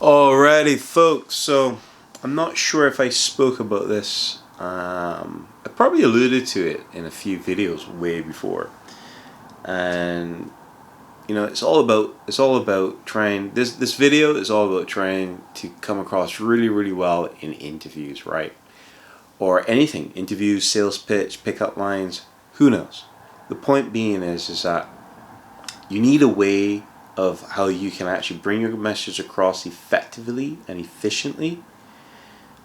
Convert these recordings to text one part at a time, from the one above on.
Alrighty, folks. So I'm not sure if I spoke about this. I probably alluded to it in a few videos way before, and it's all about trying. This video is all about trying to come across really well in interviews, right? Or anything, interviews, sales pitch, pickup lines. Who knows? The point being is that you need a way of how you can actually bring your message across effectively and efficiently,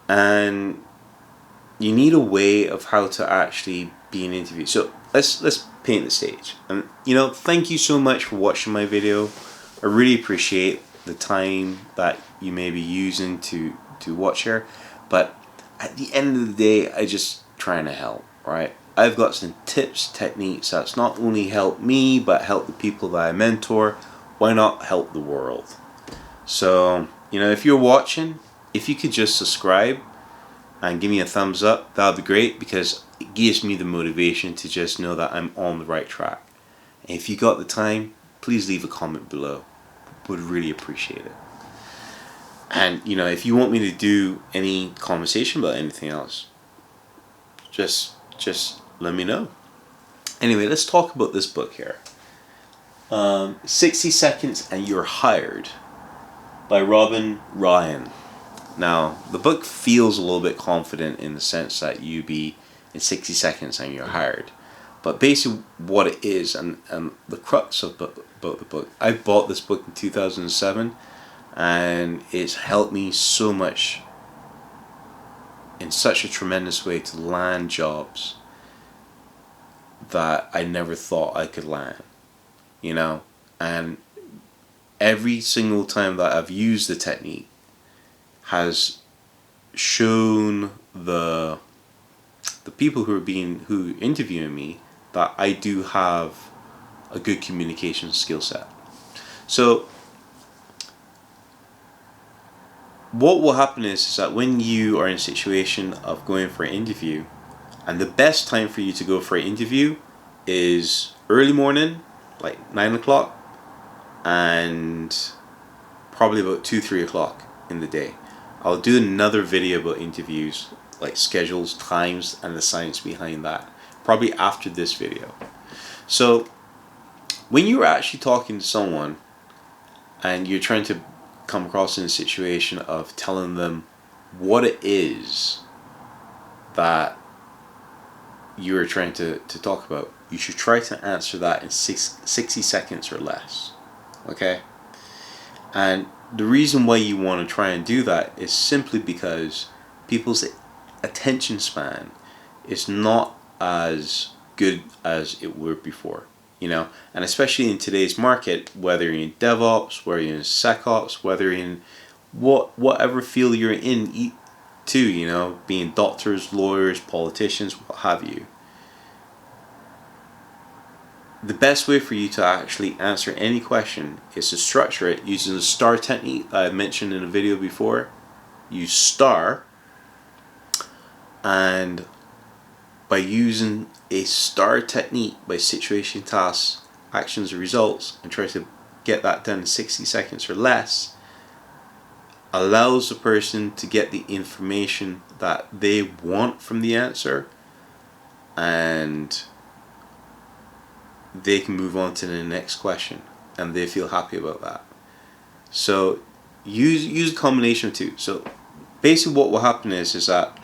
and you need a way of how to actually be an interview. So let's paint the stage. And thank you so much for watching my video. I really appreciate the time that you may be using to watch here. But at the end of the day, I just trying to help, right? I've got some tips, techniques that's not only help me, but help the people that I mentor. Why not help the world? So, if you're watching, if you could just subscribe and give me a thumbs up, that would be great, because it gives me the motivation to just know that I'm on the right track. And if you got the time, please leave a comment below. Would really appreciate it. And, if you want me to do any conversation about anything else, just let me know. Anyway, let's talk about this book here. 60 Seconds and You're Hired by Robin Ryan. Now, the book feels a little bit confident in the sense that you be in 60 seconds and you're hired. But basically what it is, and the crux of about the book, I bought this book in 2007, and it's helped me so much in such a tremendous way to land jobs that I never thought I could land. And every single time that I've used the technique has shown the people who interviewing me that I do have a good communication skill set. So what will happen is that when you are in a situation of going for an interview, and the best time for you to go for an interview is early morning, like 9 o'clock, and probably about 2-3 o'clock in the day. I'll do another video about interviews, like schedules, times, and the science behind that, probably after this video. So when you're actually talking to someone and you're trying to come across in a situation of telling them what it is that you're trying to talk about, you should try to answer that in 60 seconds or less. Okay? And the reason why you want to try and do that is simply because people's attention span is not as good as it were before. And especially in today's market, whether you're in DevOps, whether you're in SecOps, whether you're in whatever field you're in too, being doctors, lawyers, politicians, what have you. The best way for you to actually answer any question is to structure it using the STAR technique that I mentioned in a video before. Use STAR, and by using a STAR technique, by situation, tasks, actions, and results, and try to get that done in 60 seconds or less, allows the person to get the information that they want from the answer, and they can move on to the next question, and they feel happy about that. So use a combination of two. So basically what will happen is that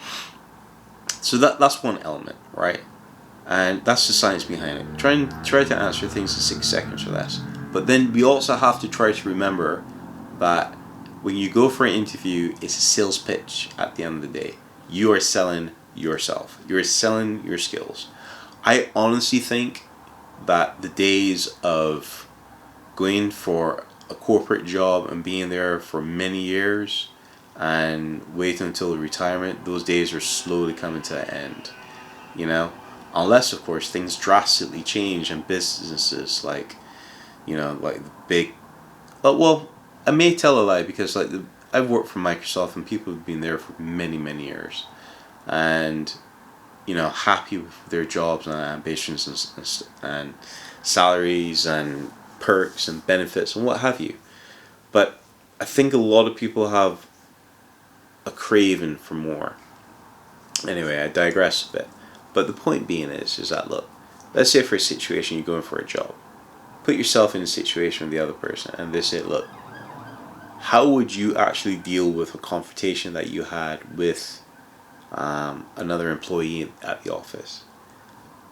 that's one element, right? And that's the science behind it. Try to answer things in 6 seconds or less. But then we also have to try to remember that when you go for an interview, it's a sales pitch at the end of the day. You are selling yourself. You're selling your skills. I honestly think that the days of going for a corporate job and being there for many years and waiting until retirement, those days are slowly coming to an end. Unless of course things drastically change and businesses like the big, well, I may tell a lie, because I've worked for Microsoft and people have been there for many years, and happy with their jobs and ambitions and salaries and perks and benefits and what have you. But I think a lot of people have a craving for more. Anyway, I digress a bit. But the point being is that, look, let's say for a situation you're going for a job. Put yourself in a situation with the other person and they say, look, how would you actually deal with a confrontation that you had with another employee at the office?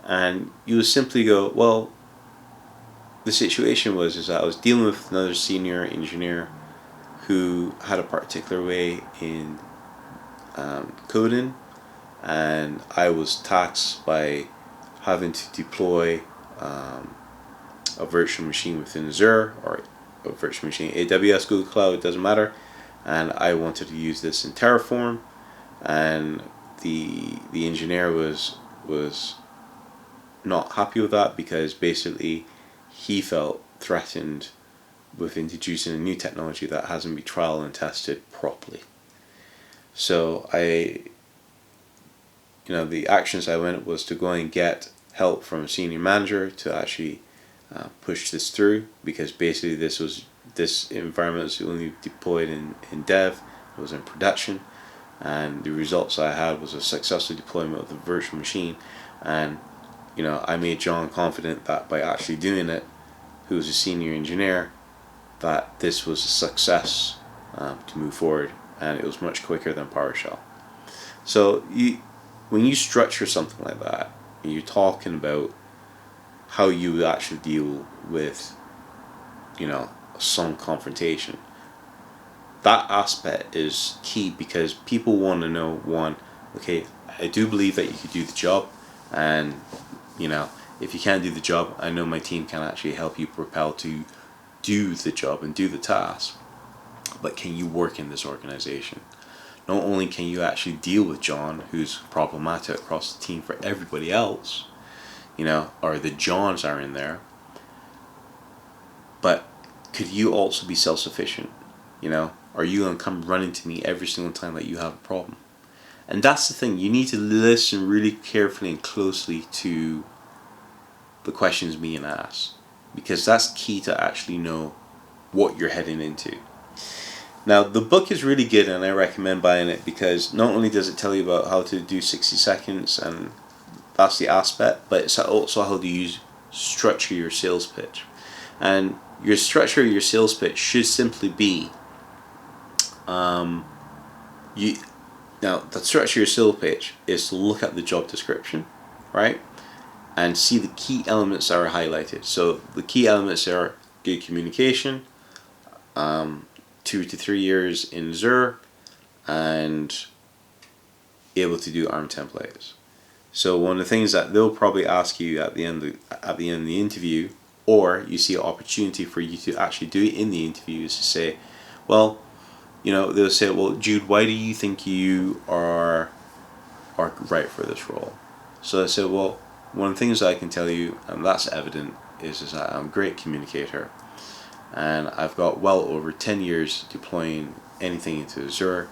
And you would simply go, well, the situation is that I was dealing with another senior engineer who had a particular way in coding, and I was tasked by having to deploy a virtual machine within Azure or a virtual machine AWS, Google Cloud, it doesn't matter, and I wanted to use this in Terraform, and the engineer was not happy with that because basically he felt threatened with introducing a new technology that hasn't been trial and tested properly. So the actions I went was to go and get help from a senior manager to actually push this through, because basically this environment was only deployed in dev, it was in production, and the results I had was a successful deployment of the virtual machine. And I made John confident that by actually doing it, who was a senior engineer, that this was a success to move forward, and it was much quicker than PowerShell. So when you structure something like that, and you're talking about how you actually deal with, some confrontation, that aspect is key, because people want to know, one, okay, I do believe that you could do the job, and if you can't do the job, I know my team can actually help you propel to do the job and do the task. But can you work in this organization? Not only can you actually deal with John, who's problematic across the team for everybody else, or the Johns are in there, but could you also be self-sufficient? Are you going to come running to me every single time that you have a problem? And that's the thing, you need to listen really carefully and closely to the questions being asked, because that's key to actually know what you're heading into. Now, the book is really good, and I recommend buying it, because not only does it tell you about how to do 60 seconds, and that's the aspect, but it's also how to structure your sales pitch. And your structure of your sales pitch should simply be the structure of your sales pitch is to look at the job description, right? And see the key elements that are highlighted. So the key elements are good communication, 2 to 3 years in Azure, and able to do ARM templates. So one of the things that they'll probably ask you at the end of the interview, or you see an opportunity for you to actually do it in the interview, is to say, well, they'll say, well, Jude, why do you think you are right for this role? So I said, well, one of the things I can tell you, and that's evident, is that I'm a great communicator, and I've got well over 10 years deploying anything into Azure,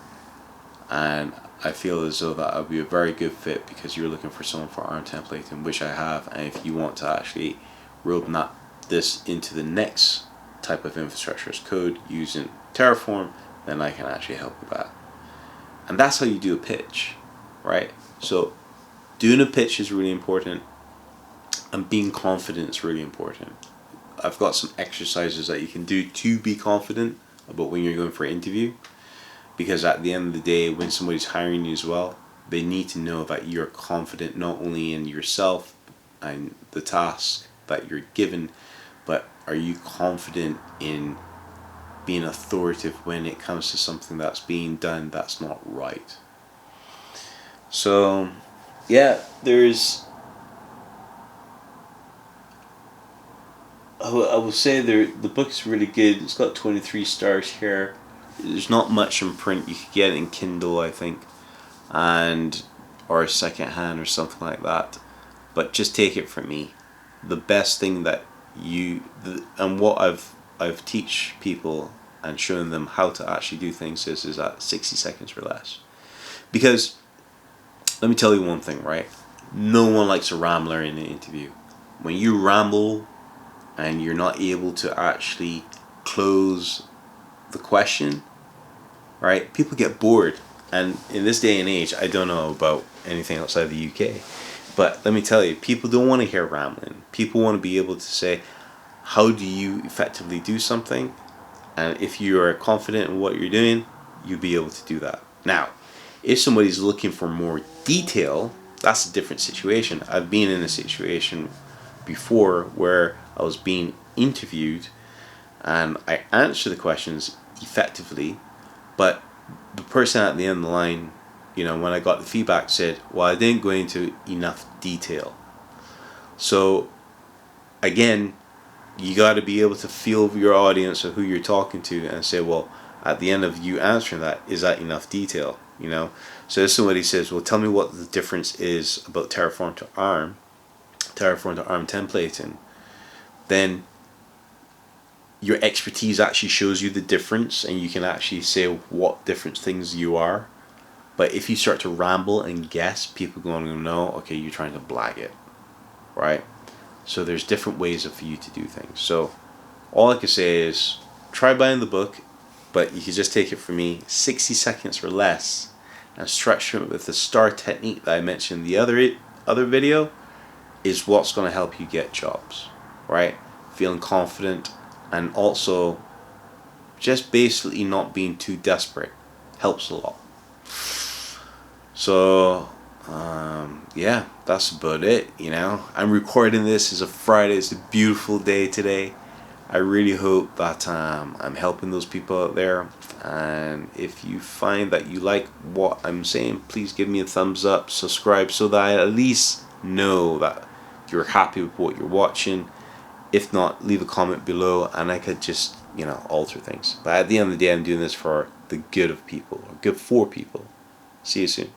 and I feel as though that I'll be a very good fit because you're looking for someone for ARM templating, which I have, and if you want to actually roadmap this into the next type of infrastructure as code using Terraform, then I can actually help with that. And that's how you do a pitch, right? So doing a pitch is really important, and being confident is really important. I've got some exercises that you can do to be confident about when you're going for an interview, because at the end of the day, when somebody's hiring you as well, they need to know that you're confident not only in yourself and the task that you're given, but are you confident in being authoritative when it comes to something that's being done that's not right. So yeah, I will say the book is really good. It's got 23 stars here. There's not much in print. You could get it in Kindle, I think, or second hand or something like that. But just take it from me. The best thing that and what I've teach people and showing them how to actually do things is at 60 seconds or less. Because let me tell you one thing, right? No one likes a rambler in an interview. When you ramble and you're not able to actually close the question, right? People get bored. And in this day and age, I don't know about anything outside the UK, but let me tell you, people don't want to hear rambling. People want to be able to say, how do you effectively do something? And if you are confident in what you're doing, you'll be able to do that. Now, if somebody's looking for more detail, that's a different situation. I've been in a situation before where I was being interviewed and I answered the questions effectively, but the person at the end of the line, when I got the feedback, said, well, I didn't go into enough detail. So again, you got to be able to feel your audience or who you're talking to and say, well, at the end of you answering that, is that enough detail? So if somebody says, well, tell me what the difference is about Terraform to ARM templating, then your expertise actually shows you the difference and you can actually say what different things you are. But if you start to ramble and guess, people are going to know, okay, you're trying to blag it, right? So there's different ways for you to do things. So all I can say is try buying the book, but you can just take it from me, 60 seconds or less, and structure it with the STAR technique that I mentioned in the other video is what's going to help you get jobs, right? Feeling confident and also just basically not being too desperate helps a lot. So yeah, that's about it. I'm recording this. It's a Friday. It's a beautiful day today. I really hope that I'm helping those people out there. And if you find that you like what I'm saying, please give me a thumbs up, subscribe, so that I at least know that you're happy with what you're watching. If not, leave a comment below and I could just alter things. But at the end of the day, I'm doing this for the good of people, or good for people. See you soon.